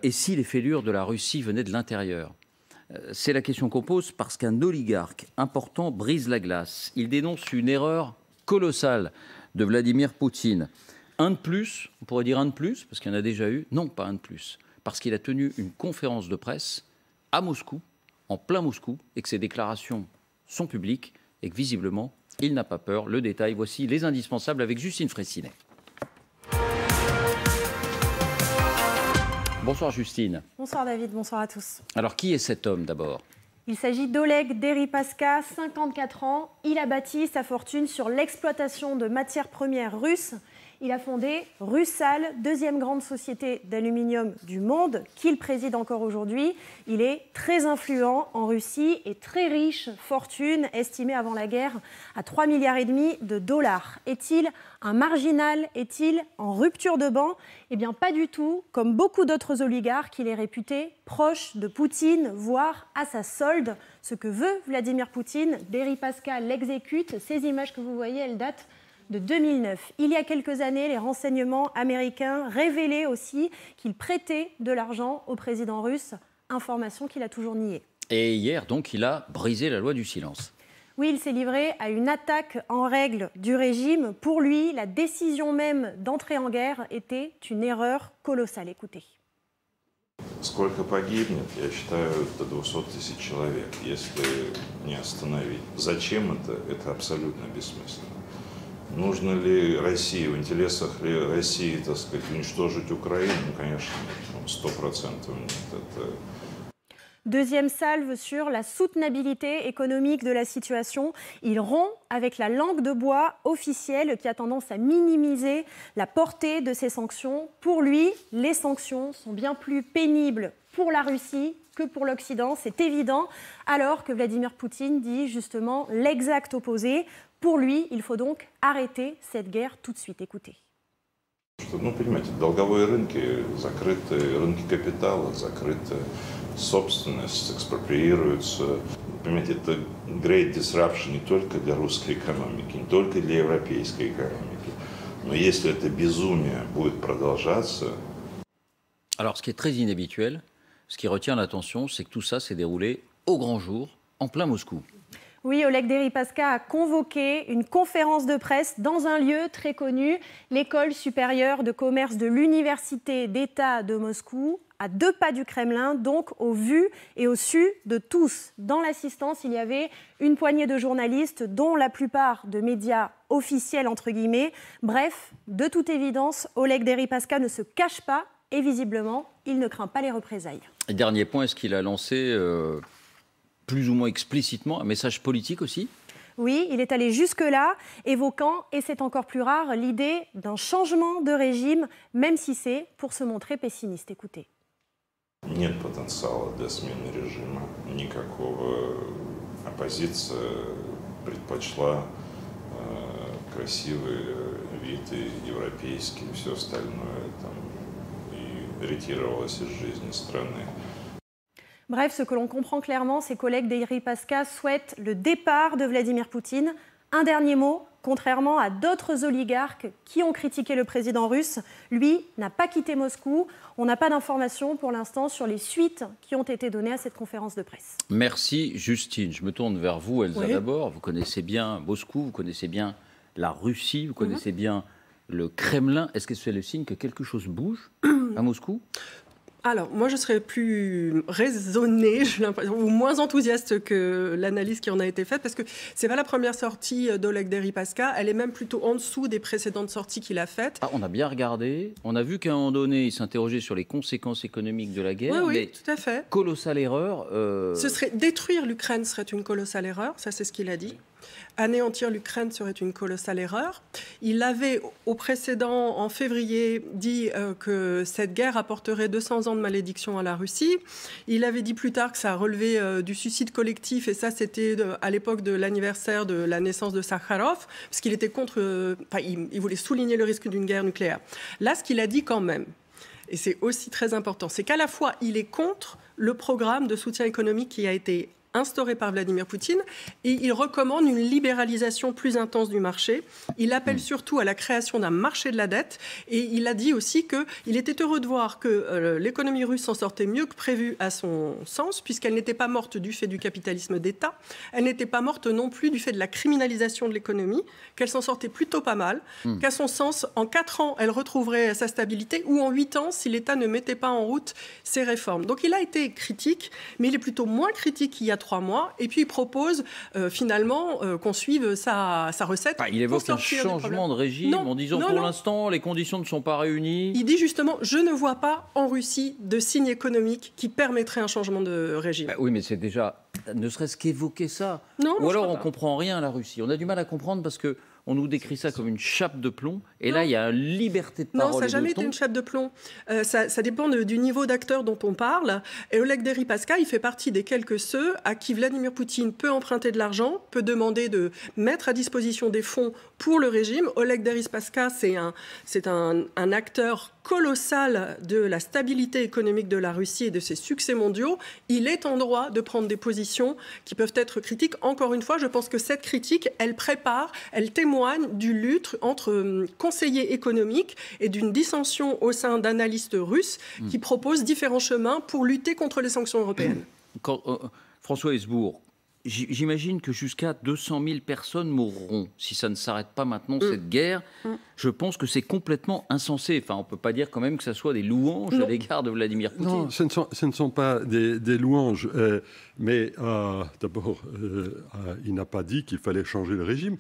Et si les fêlures de la Russie venaient de l'intérieur? C'est la question qu'on pose parce qu'un oligarque important brise la glace. Il dénonce une erreur colossale de Vladimir Poutine. Un de plus, on pourrait dire un de plus, parce qu'il y en a déjà eu. Non, pas un de plus. Parce qu'il a tenu une conférence de presse à Moscou, en plein Moscou, et que ses déclarations sont publiques et que visiblement, il n'a pas peur. Le détail, voici les indispensables avec Justine Fraissinet. Bonsoir Justine. Bonsoir David, bonsoir à tous. Alors qui est cet homme d'abord? Il s'agit d'Oleg Deripaska, 54 ans. Il a bâti sa fortune sur l'exploitation de matières premières russes. Il a fondé Rusal, deuxième grande société d'aluminium du monde, qu'il préside encore aujourd'hui. Il est très influent en Russie et très riche, fortune estimée avant la guerre à 3,5 milliards de dollars. Est-il un marginal? Est-il en rupture de banc? Eh bien pas du tout. Comme beaucoup d'autres oligarques, il est réputé proche de Poutine, voire à sa solde. Ce que veut Vladimir Poutine, Deripaska l'exécute. Ces images que vous voyez, elles datent de 2009. Il y a quelques années, les renseignements américains révélaient aussi qu'il prêtait de l'argent au président russe, information qu'il a toujours niée. Et hier, donc, il a brisé la loi du silence. Oui, il s'est livré à une attaque en règle du régime. Pour lui, la décision même d'entrer en guerre était une erreur colossale. Écoutez. Сколько погибнет, я считаю, до 200 000 человек, если не остановить. Зачем это? Это абсолютно бессмысленно. Нужно ли России, в интересах ли России, так сказать, уничтожить Украину? Ну, конечно, нет, 100% нет. Это... Deuxième salve sur la soutenabilité économique de la situation. Il rompt avec la langue de bois officielle qui a tendance à minimiser la portée de ces sanctions. Pour lui, les sanctions sont bien plus pénibles pour la Russie que pour l'Occident, c'est évident, alors que Vladimir Poutine dit justement l'exact opposé. Pour lui, il faut donc arrêter cette guerre tout de suite. Écoutez. Ну, понимаете, долговые рынки закрыты, рынки капитала закрыты, собственность экспроприируется. Понимаете, это great disruption не только для русской экономики, не только для европейской экономики. Но если это безумие будет продолжаться... Alors, ce qui est très inhabituel, ce qui retient l'attention, c'est que tout ça s'est déroulé au grand jour, en plein Moscou. Oui, Oleg Deripaska a convoqué une conférence de presse dans un lieu très connu, l'école supérieure de commerce de l'Université d'État de Moscou, à 2 pas du Kremlin, donc au vu et au su de tous. Dans l'assistance, il y avait une poignée de journalistes, dont la plupart de médias officiels, entre guillemets. Bref, de toute évidence, Oleg Deripaska ne se cache pas et visiblement, il ne craint pas les représailles. Et dernier point, est-ce qu'il a lancé... plus ou moins explicitement, un message politique aussi? Oui, il est allé jusque-là, évoquant, et c'est encore plus rare, l'idée d'un changement de régime, même si c'est pour se montrer pessimiste. Écoutez. Нет потенциала для смены режима никакого. Оппозиция предпочла красивый вид и европейский, и все остальное, там, и ретировалась из жизни страны. Bref, ce que l'on comprend clairement, c'est qu'Oleg Deripaska souhaite le départ de Vladimir Poutine. Un dernier mot, contrairement à d'autres oligarques qui ont critiqué le président russe, lui n'a pas quitté Moscou. On n'a pas d'informations pour l'instant sur les suites qui ont été données à cette conférence de presse. Merci Justine. Je me tourne vers vous, Elsa, d'abord. Vous connaissez bien Moscou, vous connaissez bien la Russie, vous connaissez bien le Kremlin. Est-ce que c'est le signe que quelque chose bouge à Moscou ? Alors, moi, je serais plus raisonnée, ou moins enthousiaste que l'analyse qui en a été faite, parce que ce n'est pas la première sortie d'Oleg Deripaska, elle est même plutôt en dessous des précédentes sorties qu'il a faites. Ah, on a bien regardé, on a vu qu'à un moment donné, il s'interrogeait sur les conséquences économiques de la guerre. Oui, mais tout à fait. Colossale erreur. Ce serait, détruire l'Ukraine serait une colossale erreur, ça c'est ce qu'il a dit. Anéantir l'Ukraine serait une colossale erreur. Il avait, au précédent, en février, dit que cette guerre apporterait 200 ans de malédiction à la Russie. Il avait dit plus tard que ça relevait du suicide collectif, et ça, c'était à l'époque de l'anniversaire de la naissance de Sakharov, parce qu'il était contre... il voulait souligner le risque d'une guerre nucléaire. Là, ce qu'il a dit quand même, et c'est aussi très important, c'est qu'à la fois, il est contre le programme de soutien économique qui a été instauré par Vladimir Poutine, et il recommande une libéralisation plus intense du marché. Il appelle surtout à la création d'un marché de la dette, et il a dit aussi qu'il était heureux de voir que l'économie russe s'en sortait mieux que prévu à son sens, puisqu'elle n'était pas morte du fait du capitalisme d'État, elle n'était pas morte non plus du fait de la criminalisation de l'économie, qu'elle s'en sortait plutôt pas mal, qu'à son sens, en 4 ans, elle retrouverait sa stabilité, ou en 8 ans, si l'État ne mettait pas en route ses réformes. Donc il a été critique, mais il est plutôt moins critique qu'il y a 3 mois, et puis il propose finalement qu'on suive sa recette. Il évoque un changement de régime en disant pour l'instant les conditions ne sont pas réunies. Il dit justement je ne vois pas en Russie de signe économique qui permettrait un changement de régime. Oui, mais c'est déjà ne serait-ce qu'évoquer ça. Non, ou alors on ne comprend rien à la Russie. On a du mal à comprendre parce que on nous décrit ça comme une chape de plomb. Et là, il y a une liberté de parole. Non, ça n'a jamais été une chape de plomb. Ça dépend du niveau d'acteur dont on parle. Et Oleg Deripaska, il fait partie des quelques ceux à qui Vladimir Poutine peut emprunter de l'argent, peut demander de mettre à disposition des fonds pour le régime. Oleg Deripaska, c'est un acteur colossal de la stabilité économique de la Russie et de ses succès mondiaux. Il est en droit de prendre des positions qui peuvent être critiques. Encore une fois, je pense que cette critique, elle prépare, elle témoigne du lutte entre conseillers économiques et d'une dissension au sein d'analystes russes qui proposent différents chemins pour lutter contre les sanctions européennes. François Hesbourg, j'imagine que jusqu'à 200 000 personnes mourront si ça ne s'arrête pas maintenant, cette guerre. Je pense que c'est complètement insensé. Enfin, on ne peut pas dire quand même que ça soit des louanges à l'égard de Vladimir Poutine. Non, ce ne sont pas des louanges. Mais d'abord, il n'a pas dit qu'il fallait changer le régime.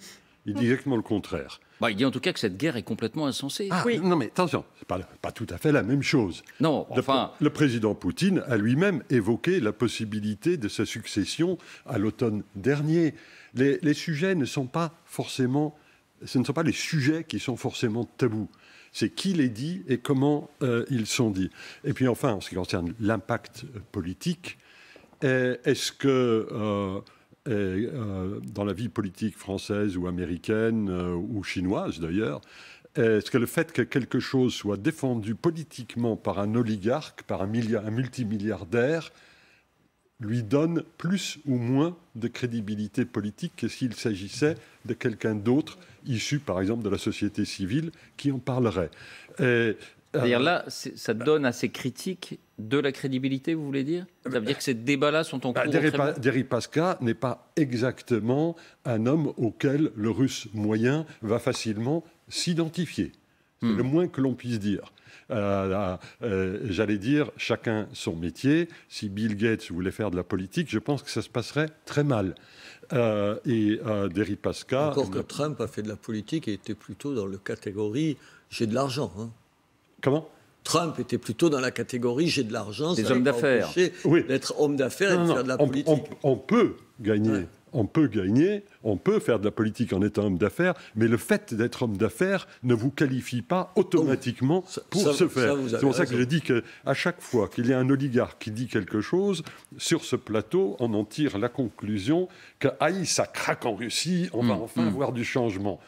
Il dit exactement le contraire. Il dit en tout cas que cette guerre est complètement insensée. Non, mais attention, ce n'est pas tout à fait la même chose. Non, enfin... Le président Poutine a lui-même évoqué la possibilité de sa succession à l'automne dernier. Les sujets ne sont pas forcément... Ce ne sont pas les sujets qui sont forcément tabous. C'est qui les dit et comment ils sont dits. Et puis enfin, en ce qui concerne l'impact politique, est-ce que... dans la vie politique française ou américaine ou chinoise d'ailleurs, est-ce que le fait que quelque chose soit défendu politiquement par un oligarque, par un multimilliardaire, lui donne plus ou moins de crédibilité politique que s'il s'agissait de quelqu'un d'autre, issu par exemple de la société civile, qui en parlerait. C'est-à-dire là, ça donne à ces critiques de la crédibilité, vous voulez dire? Ça veut dire que ces débats-là sont en cours? Deripaska n'est pas exactement un homme auquel le russe moyen va facilement s'identifier. C'est le moins que l'on puisse dire. J'allais dire, chacun son métier. Si Bill Gates voulait faire de la politique, je pense que ça se passerait très mal. Deripaska... Encore que Trump a fait de la politique et était plutôt dans la catégorie « j'ai de l'argent ». Comment ? Trump était plutôt dans la catégorie « j'ai de l'argent ». Des hommes d'affaires. Oui. D'être homme d'affaires et de faire de la politique. On peut gagner. Ouais. On peut gagner, on peut faire de la politique en étant homme d'affaires, mais le fait d'être homme d'affaires ne vous qualifie pas automatiquement pour ce faire. C'est pour ça que je dis qu'à chaque fois qu'il y a un oligarque qui dit quelque chose, sur ce plateau, on en tire la conclusion que « ça craque en Russie, on va enfin voir du changement ».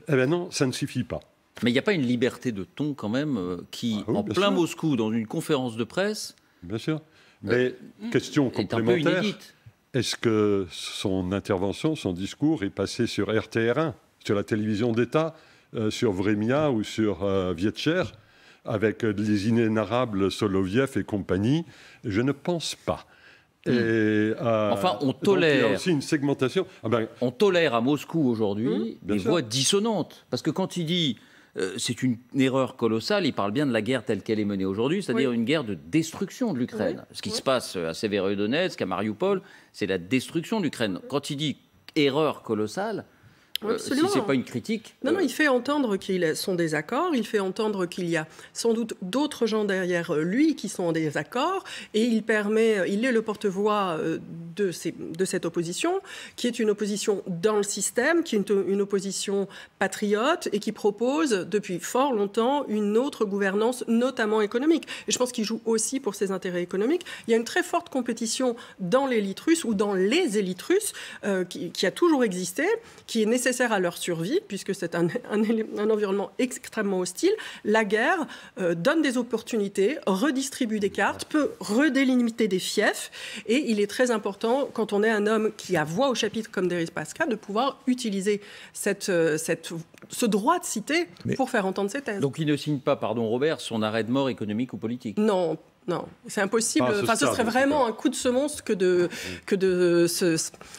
Eh bien non, ça ne suffit pas. Mais il n'y a pas une liberté de ton quand même qui, en plein Moscou, dans une conférence de presse... Bien sûr. Mais question complémentaire... un peu inédite. Est-ce que son intervention, son discours est passé sur RTR1, sur la télévision d'État, sur Vremya ou sur Vietcher, avec les inénarrables Soloviev et compagnie? Je ne pense pas. Enfin, on tolère. Il y a aussi une segmentation. On tolère à Moscou aujourd'hui des voix dissonantes. Parce que quand il dit c'est une erreur colossale, il parle bien de la guerre telle qu'elle est menée aujourd'hui, c'est-à-dire une guerre de destruction de l'Ukraine. Ce qui se passe à Severodonetsk, à Mariupol, c'est la destruction de l'Ukraine. Quand il dit erreur colossale, si ce n'est pas une critique... Non, il fait entendre qu'il son désaccord, il fait entendre qu'il y a sans doute d'autres gens derrière lui qui sont en désaccord, et il est le porte-voix de cette opposition, qui est une opposition dans le système, qui est une opposition patriote, et qui propose depuis fort longtemps une autre gouvernance, notamment économique. Et je pense qu'il joue aussi pour ses intérêts économiques. Il y a une très forte compétition dans l'élite russe, ou dans les élites russes, qui a toujours existé, qui est nécessaire nécessaire à leur survie, puisque c'est un environnement extrêmement hostile. La guerre donne des opportunités, redistribue des cartes, peut redélimiter des fiefs, et il est très important, quand on est un homme qui a voix au chapitre comme Deripaska, de pouvoir utiliser ce droit de citer pour faire entendre ses thèses. Donc il ne signe pas, pardon Robert, son arrêt de mort économique ou politique? Non, c'est impossible. Ce serait vraiment un coup de semonce que de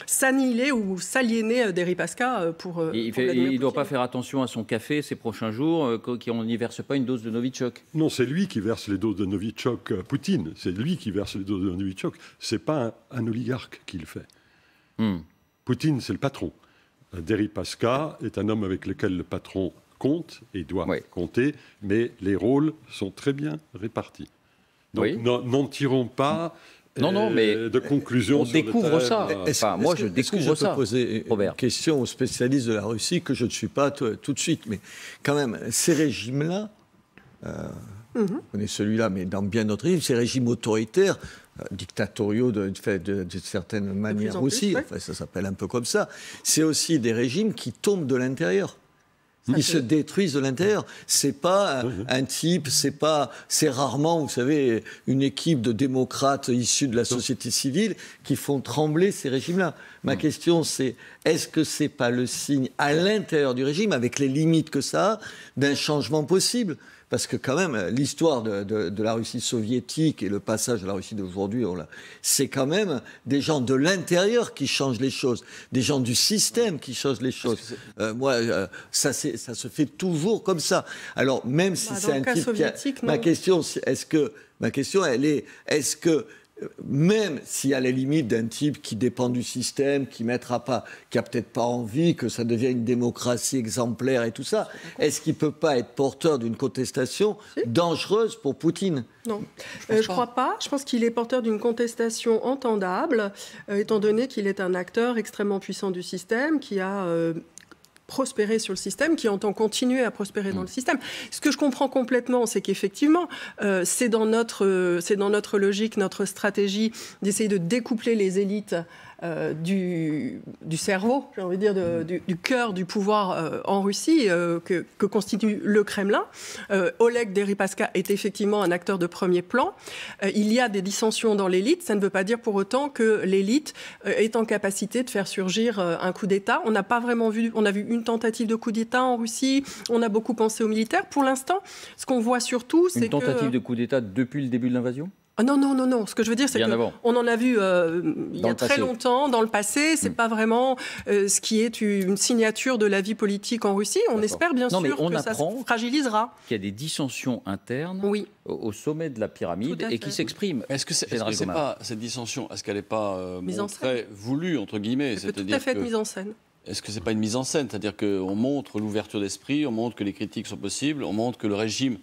s'annihiler ou s'aliéner Deripaska pour. Il ne doit pas faire attention à son café ces prochains jours, qu'on n'y verse pas une dose de Novichok? Non, c'est lui qui verse les doses de Novichok, Poutine. C'est lui qui verse les doses de Novichok. C'est pas un oligarque qui le fait. Poutine, c'est le patron. Deripaska est un homme avec lequel le patron compte et doit compter, mais les rôles sont très bien répartis. Donc n'en tirons pas mais de conclusions. On découvre ça. Moi, je découvre ça. Je peux poser une question aux spécialistes de la Russie, que je ne suis pas tout de suite, mais quand même, ces régimes-là, on est celui-là, mais dans bien d'autres régimes, ces régimes autoritaires, dictatoriaux de certaines manières aussi, ça s'appelle un peu comme ça, c'est aussi des régimes qui tombent de l'intérieur. Ils se détruisent de l'intérieur. C'est pas un type, c'est rarement, vous savez, une équipe de démocrates issus de la société civile qui font trembler ces régimes-là. Ma question, c'est est-ce que c'est pas le signe à l'intérieur du régime, avec les limites que ça a, d'un changement possible? Parce que quand même, l'histoire de la Russie soviétique et le passage à la Russie d'aujourd'hui, c'est quand même des gens de l'intérieur qui changent les choses, des gens du système qui changent les choses. Ça se fait toujours comme ça. Alors, même si c'est un type soviétique, ma question, est-ce que même s'il y a les limites d'un type qui dépend du système, qui a peut-être pas envie que ça devienne une démocratie exemplaire et tout ça, est-ce qu'il peut pas être porteur d'une contestation dangereuse pour Poutine? Non, je crois pas. Je pense qu'il est porteur d'une contestation entendable, étant donné qu'il est un acteur extrêmement puissant du système, qui a prospérer sur le système, qui entend continuer à prospérer dans le système. Ce que je comprends complètement, c'est qu'effectivement, c'est dans notre logique, notre stratégie d'essayer de découpler les élites du cerveau, j'ai envie de dire, du cœur du pouvoir en Russie que constitue le Kremlin. Oleg Deripaska est effectivement un acteur de premier plan. Il y a des dissensions dans l'élite. Ça ne veut pas dire pour autant que l'élite est en capacité de faire surgir un coup d'État. On n'a pas vraiment vu, on a vu une tentative de coup d'État en Russie. On a beaucoup pensé aux militaires. Pour l'instant, ce qu'on voit surtout, c'est que... Une tentative de coup d'État depuis le début de l'invasion ? Non. Ce que je veux dire, c'est qu'on en a vu il y a très longtemps, dans le passé. C'est pas vraiment ce qui est une signature de la vie politique en Russie. On espère bien sûr que ça se fragilisera. Qu'il y a des dissensions internes au sommet de la pyramide et qui s'expriment. Est-ce que c'est pas cette dissension, est-ce qu'elle n'est pas voulue, entre guillemets? Elle peut tout à fait être mise en scène. Est-ce que ce n'est pas une mise en scène? C'est-à-dire qu'on montre l'ouverture d'esprit, on montre que les critiques sont possibles, on montre que le régime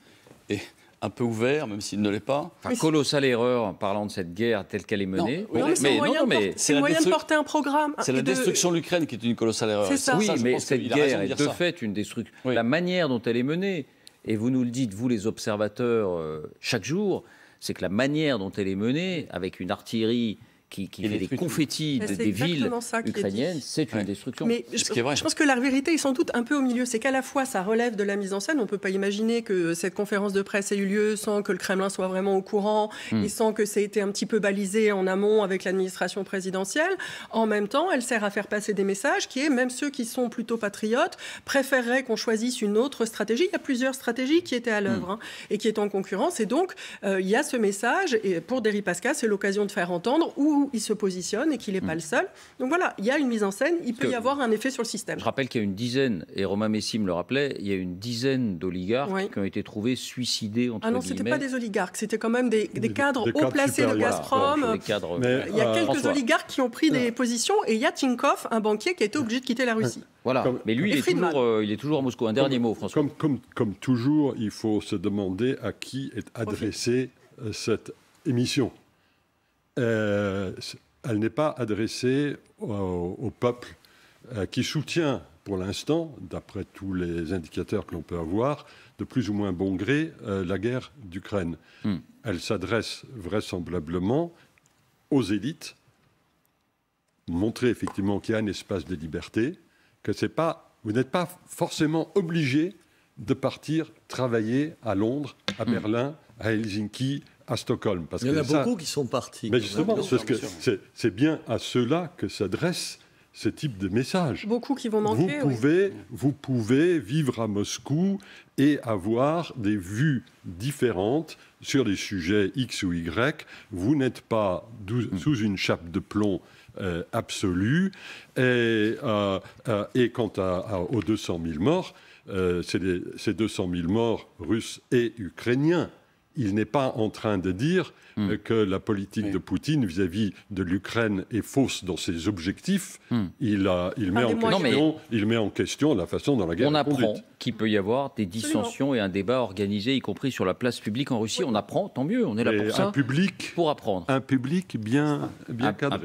est un peu ouvert, même s'il ne l'est pas. Colossale erreur en parlant de cette guerre telle qu'elle est menée. C'est le moyen de porter un programme. C'est la destruction de l'Ukraine qui est une colossale erreur. C'est ça. Oui, mais cette guerre est de fait une destruction. Oui. La manière dont elle est menée, et vous nous le dites, vous les observateurs, chaque jour, c'est que la manière dont elle est menée, avec une artillerie qui fait des confettis des villes ukrainiennes, c'est une destruction. Mais je pense que la vérité est sans doute un peu au milieu. C'est qu'à la fois, ça relève de la mise en scène. On ne peut pas imaginer que cette conférence de presse ait eu lieu sans que le Kremlin soit vraiment au courant et sans que ça ait été un petit peu balisé en amont avec l'administration présidentielle. En même temps, elle sert à faire passer des messages qui est, même ceux qui sont plutôt patriotes, préféreraient qu'on choisisse une autre stratégie. Il y a plusieurs stratégies qui étaient à l'œuvre et qui étaient en concurrence. Et donc, il y a ce message. Et pour Deripaska, c'est l'occasion de faire entendre où il se positionne et qu'il n'est pas le seul. Donc voilà, il y a une mise en scène, il peut y avoir un effet sur le système. Je rappelle qu'il y a une dizaine, et Romain Messi me le rappelait, il y a une dizaine d'oligarques qui ont été trouvés suicidés, entre guillemets. Non, ce n'étaient pas des oligarques, c'était quand même des cadres haut placés de Gazprom. Il y a quelques oligarques qui ont pris des positions, et il y a Tinkov, un banquier, qui a été obligé de quitter la Russie. Voilà, mais lui, il est toujours à Moscou. Un dernier mot, François. Comme toujours, il faut se demander à qui est adressée cette émission. Elle n'est pas adressée au peuple qui soutient, pour l'instant, d'après tous les indicateurs que l'on peut avoir, de plus ou moins bon gré, la guerre d'Ukraine. Elle s'adresse vraisemblablement aux élites, montrer effectivement qu'il y a un espace de liberté, que vous n'êtes pas forcément obligé de partir travailler à Londres, à Berlin, à Helsinki, à Stockholm. Parce il y en a que beaucoup qui sont partis. Mais justement, Bien sûr, bien sûr. c'est bien à ceux-là que s'adresse ce type de message. Beaucoup qui vont manquer. Vous pouvez vivre à Moscou et avoir des vues différentes sur des sujets X ou Y. Vous n'êtes pas sous une chape de plomb absolue. Et quant aux 200 000 morts, ces 200 000 morts russes et ukrainiens. Il n'est pas en train de dire que la politique de Poutine vis-à-vis de l'Ukraine est fausse dans ses objectifs. Il met en question la façon dont la guerre est conduite. On apprend qu'il peut y avoir des dissensions et un débat organisé, y compris sur la place publique en Russie. On apprend, tant mieux, on est là pour ça. Pour apprendre. Un public bien cadré.